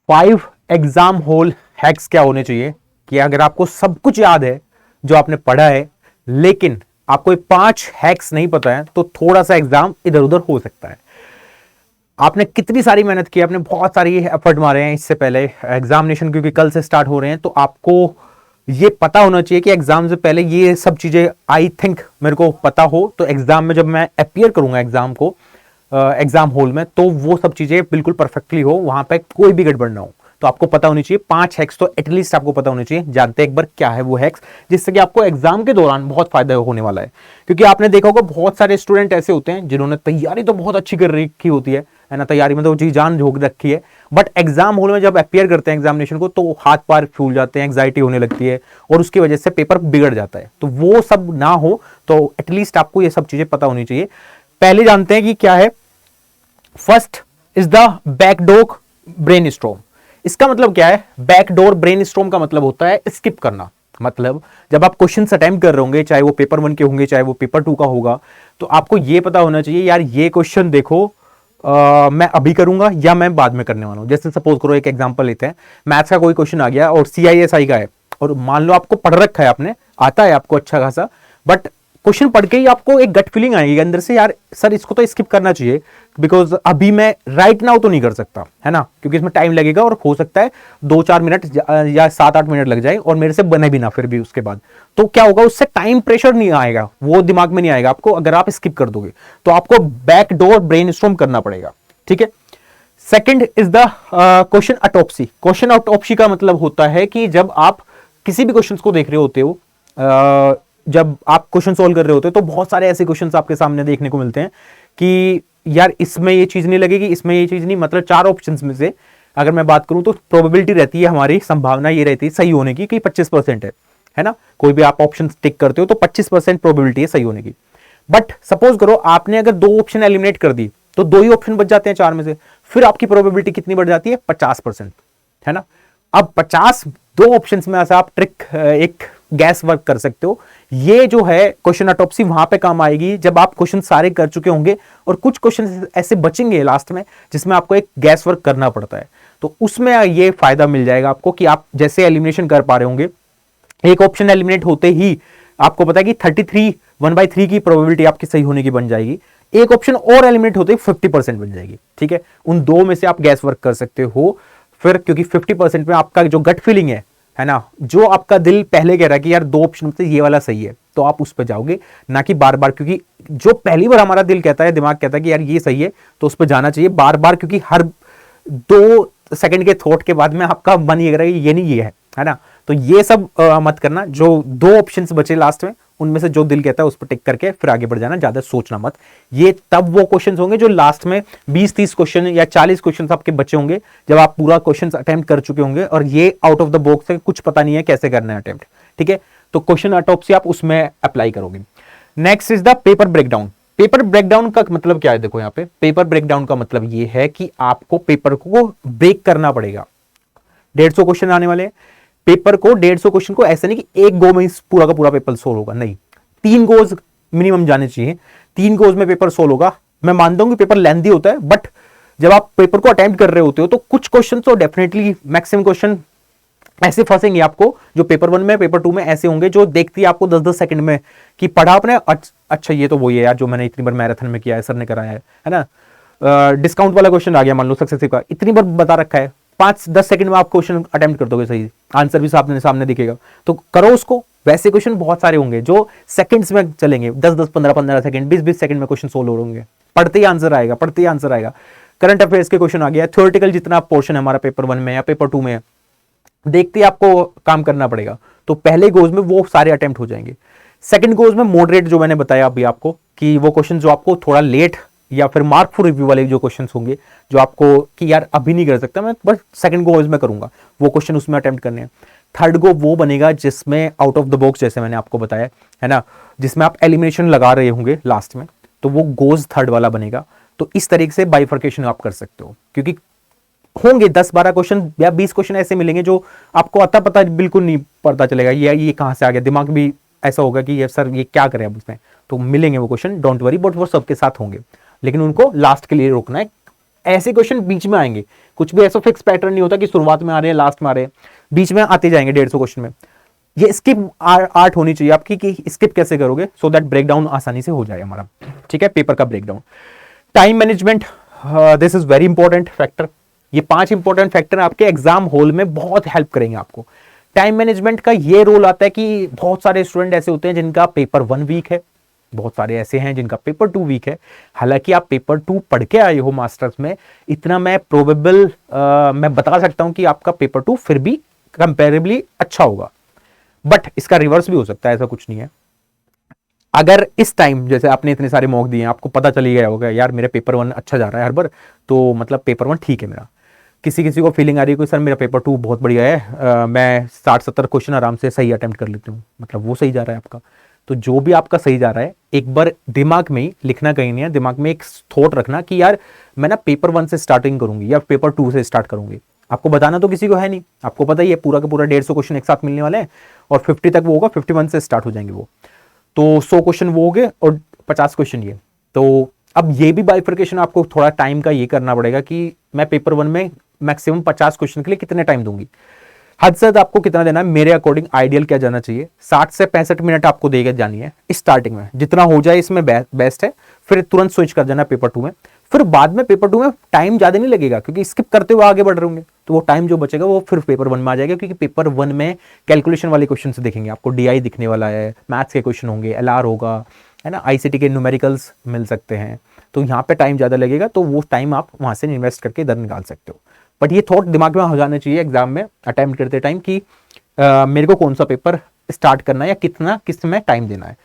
5 exam whole hacks क्या होने चाहिए कि अगर आपको सब कुछ याद है जो आपने पढ़ा है, लेकिन आपको ये 5 हैक्स नहीं पता है, तो थोड़ा सा एग्जाम इधर उधर हो सकता है। आपने कितनी सारी मेहनत की, आपने बहुत सारी एफर्ट मारे हैं इससे पहले एग्जामिनेशन, क्योंकि कल से स्टार्ट हो रहे हैं, तो आपको ये पता होना चाहिए कि एग्जाम से पहले ये सब चीजें आई थिंक मेरे को पता हो, तो एग्जाम में जब मैं अपियर करूंगा एग्जाम को एग्जाम हॉल में, तो वो सब चीजें बिल्कुल परफेक्टली हो, वहां पे कोई भी गड़बड़ ना हो। तो आपको पता होनी चाहिए 5 हैक्स, तो एटलीस्ट आपको पता होनी चाहिए। जानते हैं एक बार क्या है वो हैक्स, जिससे कि आपको एग्जाम के दौरान बहुत फायदा होने वाला है। क्योंकि आपने देखा होगा बहुत सारे स्टूडेंट ऐसे होते हैं जिन्होंने तैयारी तो बहुत अच्छी कर रखी होती है ना, तैयारी में तो जी जान झोंक रखी है, बट एग्जाम हॉल में जब अपियर करते हैं एग्जामिनेशन को, तो हाथ पैर फूल जाते हैं, एंग्जाइटी होने लगती है, और उसकी वजह से पेपर बिगड़ जाता है। तो वो सब ना हो, तो एटलीस्ट आपको ये सब चीजें पता होनी चाहिए। पहले जानते हैं कि क्या है। First is the backdoor brainstorm. इसका मतलब क्या है? बैकडोर ब्रेनस्टॉर्म का मतलब होता है स्किप करना। मतलब जब आप क्वेश्चन अटेम्प्ट कर रहे होंगे, चाहे वो पेपर 1 के होंगे, चाहे वो पेपर 2 का होगा, तो आपको ये पता होना चाहिए यार ये क्वेश्चन देखो मैं अभी करूंगा या मैं बाद में करने वाला हूं। जैसे सपोज करो, एक एग्जांपल लेते हैं, मैथ्स का कोई क्वेश्चन आ गया और CISI का है, और मान लो आपको पढ़ रखा है, आपने आता है आपको अच्छा खासा, बट क्वेश्चन पढ़ के ही आपको एक गट फीलिंग आएगी अंदर से, यार सर इसको तो स्किप करना चाहिए, बिकॉज अभी मैं राइट नाउ तो नहीं कर सकता है ना, क्योंकि इसमें टाइम लगेगा और हो सकता है 2-4 मिनट या 7-8 मिनट लग जाए, और मेरे से बने भी ना फिर भी उसके बाद। तो क्या होगा, उससे टाइम प्रेशर नहीं आएगा, वो दिमाग में नहीं आएगा आपको, अगर आप स्किप कर दोगे। तो आपको बैकडोर ब्रेनस्टॉर्म करना पड़ेगा, ठीक है। Second is the question autopsy. Question autopsy का मतलब होता है कि जब आप किसी भी क्वेश्चंस को देख रहे होते हो, जब आप क्वेश्चन सोल्व कर रहे होते हो, तो बहुत सारे ऐसे क्वेश्चंस आपके सामने देखने को मिलते हैं कि यार इसमें ये चीज नहीं लगेगी, इसमें ये चीज नहीं, मतलब 4 ऑप्शंस में से अगर मैं बात करूं तो प्रोबेबिलिटी रहती है, हमारी संभावना ये रहती है सही होने की कि 25% है ना। कोई भी आप ऑप्शन टिक करते हो तो 25% प्रोबेबिलिटी है सही होने की। बट सपोज करो आपने अगर 2 ऑप्शन एलिमिनेट कर दी, तो 2 ही ऑप्शन बच जाते हैं 4 में से, फिर आपकी प्रोबेबिलिटी कितनी बढ़ जाती है? 50%, है ना। अब 50 2 ऑप्शन में से आप ट्रिक एक गैस वर्क कर सकते हो। ये जो है क्वेश्चन ऑटोप्सी वहां पे काम आएगी जब आप क्वेश्चन सारे कर चुके होंगे और कुछ क्वेश्चन ऐसे बचेंगे लास्ट में जिसमें आपको एक गैस वर्क करना पड़ता है, तो उसमें ये फायदा मिल जाएगा आपको कि आप जैसे एलिमिनेशन कर पा रहे होंगे, एक ऑप्शन एलिमिनेट होते ही आपको पता है कि 33 1/3 की प्रोबेबिलिटी आपकी सही होने की बन जाएगी, एक ऑप्शन और एलिमिनेट होते ही 50% बन जाएगी, ठीक है। उन 2 में से आप गैस वर्क कर सकते हो फिर, क्योंकि 50% में आपका जो गट फीलिंग है ना, जो आपका दिल पहले कह रहा है कि यार 2 ऑप्शन में से ये वाला सही है, तो आप उस पर जाओगे, ना कि बार बार, क्योंकि जो पहली बार हमारा दिल कहता है, दिमाग कहता है कि यार ये सही है, तो उस पर जाना चाहिए बार बार, क्योंकि हर 2 सेकंड के थॉट के बाद में आपका मन ये कह रहा है ये नहीं, ये है ना। तो ये सब मत करना। जो 2 ऑप्शंस बचे लास्ट में, उनमें से जो दिल कहता है उस पर टिक करके फिर आगे बढ़ जाना, ज्यादा सोचना मत। ये तब वो क्वेश्चंस होंगे जो लास्ट में 20-30 क्वेश्चन या 40 क्वेश्चंस आपके बचे होंगे, जब आप पूरा क्वेश्चन अटेम्प्ट कर चुके होंगे और ये आउट ऑफ द बॉक्स है, कुछ पता नहीं है कैसे करना है अटेम्प्ट, ठीक है। तो क्वेश्चन ऑटोप्सी आप उसमें अप्लाई करोगे। Next is the paper breakdown. Paper breakdown का मतलब क्या है? देखो यहाँ पे पेपर ब्रेकडाउन का मतलब ये है कि आपको पेपर को ब्रेक करना पड़ेगा। 150 क्वेश्चन आने वाले, पेपर को 150 क्वेश्चन को ऐसा नहीं कि एक गो में पूरा का पूरा पेपर सोल्व होगा, नहीं, 3 गोज मिनिमम जाने चाहिए। 3 गोज में पेपर सोल्व होगा। मैं मानता हूं कि पेपर लेंथी होता है, बट जब आप पेपर को अटेम्प्ट कर रहे होते हो तो कुछ क्वेश्चन तो डेफिनेटली, मैक्सिमम क्वेश्चन ऐसे फंसेंगे आपको जो पेपर 1 में पेपर 2 में ऐसे होंगे जो देखती है आपको 10-10 सेकंड में कि पढ़ा आपने, अच्छा ये तो वही है यार जो मैंने इतनी बार मैराथन में किया है, सर ने कराया है ना। डिस्काउंट वाला क्वेश्चन आ गया मान लो सक्सेसिव का, इतनी बार बता रखा है, 5-10 सेकंड में आप क्वेश्चन अटेम्प्ट कर दोगे, सही आंसर भी सामने दिखेगा, तो करो उसको। वैसे क्वेश्चन बहुत सारे होंगे जो सेकंड्स में चलेंगे, 10-10 15-15 सेकंड 20-20 सेकंड में क्वेश्चन सोल्व होंगे, पढ़ते ही आंसर आएगा, पढ़ते ही आंसर आएगा। करंट अफेयर्स के क्वेश्चन आ गया, थ्योरेटिकल जितना पोर्शन है हमारा पेपर 1 में या पेपर 2 में, देखते ही आपको काम करना पड़ेगा। तो पहले गोज में वो सारे अटेम्प्ट हो जाएंगे। सेकंड गोज में मॉडरेट, जो मैंने बताया अभी आपको कि वो क्वेश्चन जो आपको थोड़ा लेट या फिर मार्क फॉर रिव्यू वाले जो क्वेश्चंस होंगे, जो आपको कि यार अभी नहीं कर सकता मैं, बस सेकंड गोज में करूंगा, वो क्वेश्चन उसमें अटेम्प्ट करने हैं। थर्ड गो वो बनेगा जिसमें आउट ऑफ द बॉक्स, जैसे मैंने आपको बताया है ना, जिसमें आप एलिमिनेशन लगा रहे होंगे लास्ट में, तो वो गोज थर्ड वाला बनेगा। तो इस तरीके से बाइफर्केशन आप कर सकते हो, क्योंकि होंगे 10-12 क्वेश्चन या 20 क्वेश्चन ऐसे मिलेंगे जो आपको आता पता बिल्कुल नहीं पता चलेगा, ये कहां से आ गया, दिमाग भी ऐसा होगा कि ये सर ये क्या करें अब इसमें। तो मिलेंगे वो क्वेश्चन, डोंट वरी, बट वो सबके साथ होंगे, लेकिन उनको लास्ट के लिए रोकना है, ऐसे क्वेश्चन बीच में आएंगे, कुछ भी ऐसा फिक्स पैटर्न नहीं होता कि शुरुआत में आ रहे हैं लास्ट में आ रहे हैं, बीच में आते जाएंगे 150 क्वेश्चन में। ये स्किप आर्ट होनी चाहिए आपकी कि स्किप कैसे करोगे सो दैट ब्रेकडाउन आसानी से हो जाए हमारा, ठीक है, पेपर का breakdown. Time management, this is very important factor. ये 5 इंपॉर्टेंट फैक्टर आपके एग्जाम हॉल में बहुत हेल्प करेंगे आपको। टाइम मैनेजमेंट का ये रोल आता है कि बहुत सारे स्टूडेंट ऐसे होते हैं जिनका पेपर 1 वीक है, बहुत सारे ऐसे हैं जिनका पेपर 2 वीक है। हालांकि आप पेपर 2 पढ़ के आए हो मास्टर्स में, इतना मैं प्रोबेबल मैं बता सकता हूं कि आपका पेपर 2 फिर भी कंपेरेबली अच्छा होगा, बट इसका रिवर्स भी हो सकता है, ऐसा कुछ नहीं है। अगर इस टाइम जैसे आपने इतने सारे मॉक दिए, आपको पता चली गया होगा यार मेरा पेपर 1 अच्छा जा रहा है हर बार, तो मतलब पेपर 1 ठीक है मेरा। किसी किसी को फीलिंग आ रही है कि सर मेरा पेपर 2 बहुत बढ़िया है, मैं 60-70 क्वेश्चन आराम से सही अटेम्प्ट कर लेती हूँ, मतलब वो सही जा रहा है आपका। तो जो भी आपका सही जा रहा है एक बार दिमाग में ही लिखना, कहीं नहीं है, दिमाग में एक थॉट रखना कि यार मैं ना पेपर 1 से स्टार्टिंग करूंगी या पेपर 2 से स्टार्ट करूंगी। आपको बताना तो किसी को है नहीं, आपको पता ही है पूरा का पूरा 150 क्वेश्चन एक साथ मिलने वाले हैं और 50 तक वो होगा, 51 से स्टार्ट हो जाएंगे वो, तो 100 क्वेश्चन वो हो गए और 50 क्वेश्चन ये। तो अब ये भी बाइफर्केशन आपको थोड़ा टाइम का ये करना पड़ेगा कि मैं पेपर 1 में मैक्सिमम 50 क्वेश्चन के लिए कितने टाइम दूंगी, हद से आपको कितना देना है। मेरे अकॉर्डिंग आइडियल क्या जाना चाहिए, 60 से 65 मिनट आपको देगा जानी है स्टार्टिंग में, जितना हो जाए इसमें बेस्ट है। फिर तुरंत स्विच कर जाना पेपर 2 में, फिर बाद में पेपर 2 में टाइम ज्यादा नहीं लगेगा क्योंकि स्किप करते हुए आगे बढ़ रहे होंगे, तो वो टाइम जो बचेगा वो फिर पेपर 1 में आ जाएगा, क्योंकि पेपर 1 में कैलकुलेशन वाले क्वेश्चन से देखेंगे, आपको डीआई दिखने वाला है, मैथ्स के क्वेश्चन होंगे, एलआर होगा, है ना, आईसीटी के न्यूमेरिकल्स मिल सकते हैं, तो यहाँ पे टाइम ज्यादा लगेगा, तो वो टाइम आप वहां से इन्वेस्ट करके इधर निकाल सकते हो। बट ये थॉट दिमाग में हो जाना चाहिए एग्जाम में अटेम्प्ट करते टाइम कि मेरे को कौन सा पेपर स्टार्ट करना है या कितना किस में टाइम देना है।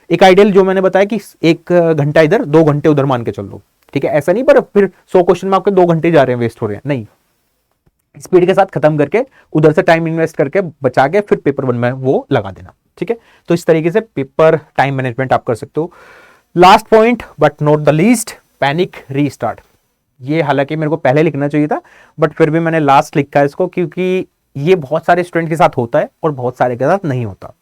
एक आइडियल जो मैंने बताया कि 1 घंटा इधर 2 घंटे उधर मान के चल लो, ठीक है, ऐसा नहीं पर फिर 100 क्वेश्चन में आपके 2 घंटे जा रहे हैं, वेस्ट हो रहे हैं, नहीं, स्पीड के साथ खत्म करके उधर से टाइम इन्वेस्ट करके बचा के फिर पेपर 1 में वो लगा देना, ठीक है। तो इस तरीके से पेपर टाइम मैनेजमेंट आप कर सकते हो। Last point but not the least, panic restart. ये हालांकि मेरे को पहले लिखना चाहिए था बट फिर भी मैंने लास्ट लिखा है इसको, क्योंकि ये बहुत सारे स्टूडेंट के साथ होता है और बहुत सारे के साथ नहीं होता।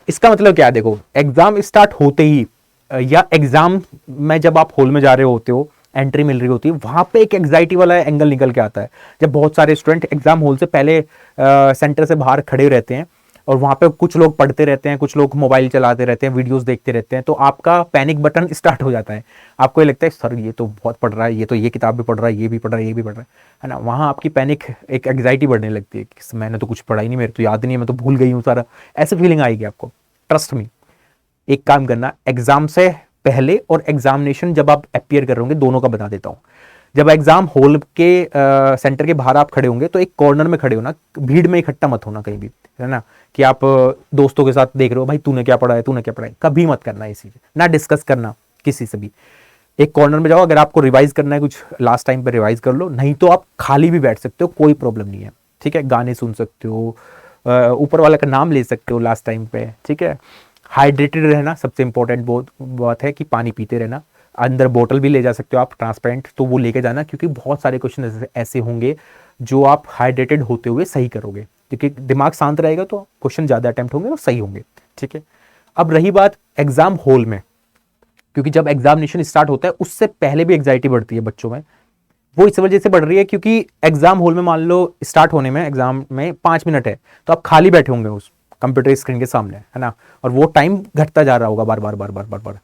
इसका मतलब क्या है, देखो एग्जाम स्टार्ट होते ही या एग्जाम में जब आप हॉल में जा रहे होते हो, एंट्री मिल रही होती है, वहां पे एक एंग्जाइटी वाला एंगल निकल के आता है, जब बहुत सारे स्टूडेंट एग्जाम हॉल से पहले सेंटर से बाहर खड़े रहते हैं और वहां पे कुछ लोग पढ़ते रहते हैं, कुछ लोग मोबाइल चलाते रहते हैं, वीडियोस देखते रहते हैं, तो आपका पैनिक बटन स्टार्ट हो जाता है। आपको ये लगता है सर ये तो बहुत पढ़ रहा है, ये तो ये किताब भी पढ़ रहा है, ये भी पढ़ रहा है, ये भी पढ़ रहा है ना। वहां आपकी पैनिक एक एंग्जाइटी बढ़ने लगती है कि मैंने तो कुछ पढ़ा ही नहीं, मेरे तो याद नहीं है, मैं तो भूल गई हूँ सारा, ऐसी फीलिंग आएगी आपको। ट्रस्ट मी, एक काम करना, एग्जाम से पहले और एग्जामिनेशन जब आप अपियर कर रहे होंगे, दोनों का बता देता हूँ। जब एग्जाम हॉल के सेंटर के बाहर आप खड़े होंगे तो एक कॉर्नर में खड़े होना, भीड़ में इकट्ठा मत होना कहीं भी, है ना, कि आप दोस्तों के साथ देख रहे हो भाई तूने क्या पढ़ा है, तूने क्या पढ़ा है, कभी मत करना ये चीज, ना डिस्कस करना किसी से भी। एक कॉर्नर में जाओ, अगर आपको रिवाइज करना है कुछ लास्ट टाइम पे रिवाइज कर लो, नहीं तो आप खाली भी बैठ सकते हो, कोई प्रॉब्लम नहीं है, ठीक है, गाने सुन सकते हो, ऊपर वाले का नाम ले सकते हो लास्ट टाइम पे, ठीक है। हाइड्रेटेड रहना सबसे इंपॉर्टेंट बात है कि पानी पीते रहना। अंदर बोतल भी ले जा सकते हो आप ट्रांसपेरेंट, तो वो लेके जाना, क्योंकि बहुत सारे क्वेश्चन ऐसे होंगे जो आप हाइड्रेटेड होते हुए सही करोगे, क्योंकि दिमाग शांत रहेगा तो क्वेश्चन ज़्यादा अटेम्प्ट होंगे और सही होंगे, ठीक है। अब रही बात एग्जाम हॉल में, क्योंकि जब एग्जामिनेशन स्टार्ट होता है उससे पहले भी एग्जाइटी बढ़ती है बच्चों में, वो इस वजह से बढ़ रही है क्योंकि एग्जाम हॉल में मान लो स्टार्ट होने में एग्जाम में 5 मिनट है, तो आप खाली बैठे होंगे उस कंप्यूटर स्क्रीन के सामने, है ना, और वो टाइम घटता जा रहा होगा बार बार बार बार बार बार।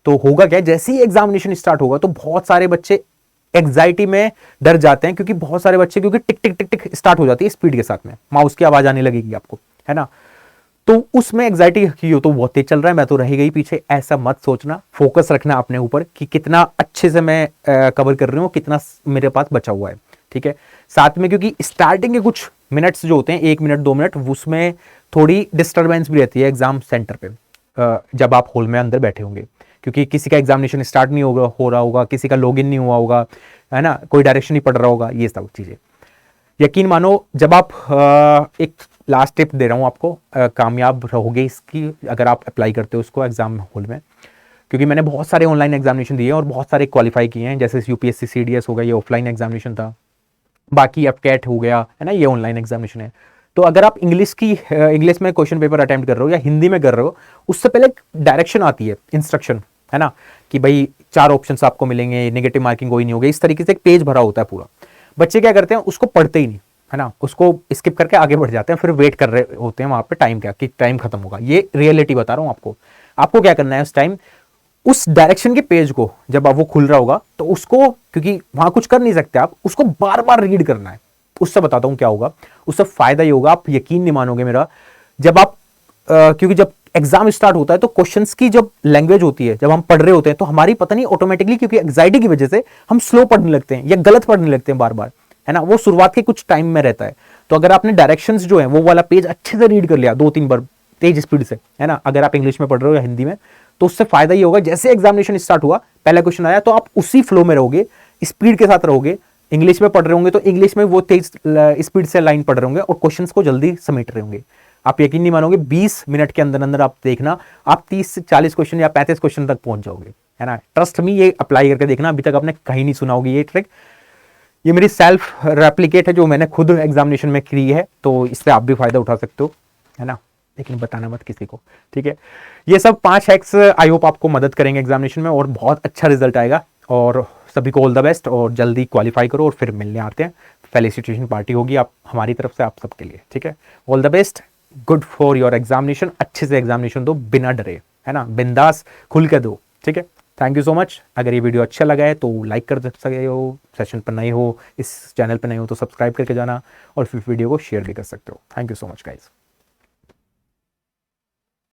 तो होगा क्या, जैसे ही एग्जामिनेशन स्टार्ट होगा तो बहुत सारे बच्चे एग्जाइटी में डर जाते हैं, क्योंकि बहुत सारे बच्चे क्योंकि टिक टिक टिक टिक स्टार्ट हो जाती है स्पीड के साथ में, माउस की आवाज आने लगेगी आपको, है ना, तो उसमें एग्जाइटी की हो तो बहुत तेज चल रहा है, मैं तो रह गई पीछे, ऐसा मत सोचना। फोकस रखना अपने ऊपर कि कितना अच्छे से मैं कवर कर रही हूँ, कितना मेरे पास बचा हुआ है, ठीक है। साथ में क्योंकि स्टार्टिंग के कुछ मिनट्स जो होते हैं, 1 मिनट 2 मिनट, उसमें थोड़ी डिस्टर्बेंस भी रहती है एग्जाम सेंटर पे, जब आप हॉल में अंदर बैठे होंगे, क्योंकि किसी का एग्जामिनेशन स्टार्ट नहीं हो रहा होगा, किसी का लॉगिन नहीं हुआ होगा, है ना, कोई डायरेक्शन नहीं पढ़ रहा होगा, ये सब चीजें। यकीन मानो जब आप एक लास्ट टिप दे रहा हूँ आपको, कामयाब रहोगे इसकी अगर आप अप्लाई करते हो उसको एग्जाम हॉल में, क्योंकि मैंने बहुत सारे ऑनलाइन एग्जामिनेशन दिए और बहुत सारे क्वालिफाई किए हैं, जैसे यूपीएससी सीडीएस हो गया, ये ऑफलाइन एग्जामिनेशन था, बाकी एफकेट हो गया, है ना, ये ऑनलाइन एग्जामिनेशन है। तो अगर आप इंग्लिश में क्वेश्चन पेपर अटेम्प्ट कर रहे हो या हिंदी में कर रहे हो, उससे पहले डायरेक्शन आती है, इंस्ट्रक्शन, है ना, कि भाई 4 ऑप्शंस आपको मिलेंगे, नेगेटिव मार्किंग कोई नहीं होगी, इस तरीके से एक पेज भरा होता है पूरा। बच्चे क्या करते हैं, उसको पढ़ते ही नहीं, है ना, उसको स्किप करके आगे बढ़ जाते हैं, फिर वेट कर रहे होते हैं वहां पे टाइम क्या कि टाइम खत्म होगा। ये रियलिटी बता रहा हूं आपको। आपको क्या करना है उस टाइम, उस डायरेक्शन के पेज को जब आप वो खुल रहा होगा तो उसको, क्योंकि वहां कुछ कर नहीं सकते आप, उसको बार बार रीड करना है। उससे बताता हूं क्या होगा, उससे फायदा ये होगा, आप यकीन नहीं मानोगे मेरा, जब आप क्योंकि जब एग्जाम स्टार्ट होता है तो क्वेश्चंस की जब लैंग्वेज होती है, जब हम पढ़ रहे होते हैं तो हमारी पता नहीं ऑटोमेटिकली, क्योंकि एंग्जाइटी की वजह से हम स्लो पढ़ने लगते हैं या गलत पढ़ने लगते हैं बार बार, है ना, वो शुरुआत के कुछ टाइम में रहता है। तो अगर आपने डायरेक्शंस जो है वो वाला पेज अच्छे से रीड कर लिया 2-3 बार तेज स्पीड से, है ना, अगर आप इंग्लिश में पढ़ रहे हो या हिंदी में, तो उससे फायदा ये होगा, जैसे एग्जामिनेशन स्टार्ट हुआ, पहला क्वेश्चन आया तो आप उसी फ्लो में रहोगे, स्पीड के साथ रहोगे। इंग्लिश में पढ़ रहे होंगे तो इंग्लिश में वो तेज स्पीड से लाइन पढ़ रहे होंगे और क्वेश्चंस को जल्दी समेट रहे होंगे। आप यकीन नहीं मानोगे, 20 मिनट के अंदर अंदर आप देखना, आप 30 से 40 क्वेश्चन या 35 क्वेश्चन तक पहुंच जाओगे, है ना। ट्रस्ट मी, ये अप्लाई करके देखना, अभी तक आपने कहीं नहीं सुना होगी ये ट्रिक। ये मेरी सेल्फ रेप्लिकेट है जो मैंने खुद एग्जामिनेशन में की है, तो इससे आप भी फायदा उठा सकते हो, है ना, लेकिन बताना मत किसी को, ठीक है। ये सब 5 हैक्स आई होप आपको मदद करेंगे एग्जामिनेशन में और बहुत अच्छा रिजल्ट आएगा। और सभी को ऑल द बेस्ट और जल्दी क्वालिफाई करो और फिर मिलने आते हैं। फेलिसिटेशन पार्टी होगी आप हमारी तरफ से आप सबके लिए, ठीक है। All the best, good for your examination. अच्छे से एग्जामिनेशन दो, बिना डरे, है ना, बिंदास खुल के दो, ठीक है। Thank you so much. अगर ये वीडियो अच्छा लगा है तो लाइक कर सकते हो, सेशन पर नए हो, इस चैनल पर नए हो तो सब्सक्राइब करके जाना और फिर वीडियो को शेयर भी कर सकते हो। Thank you so much guys.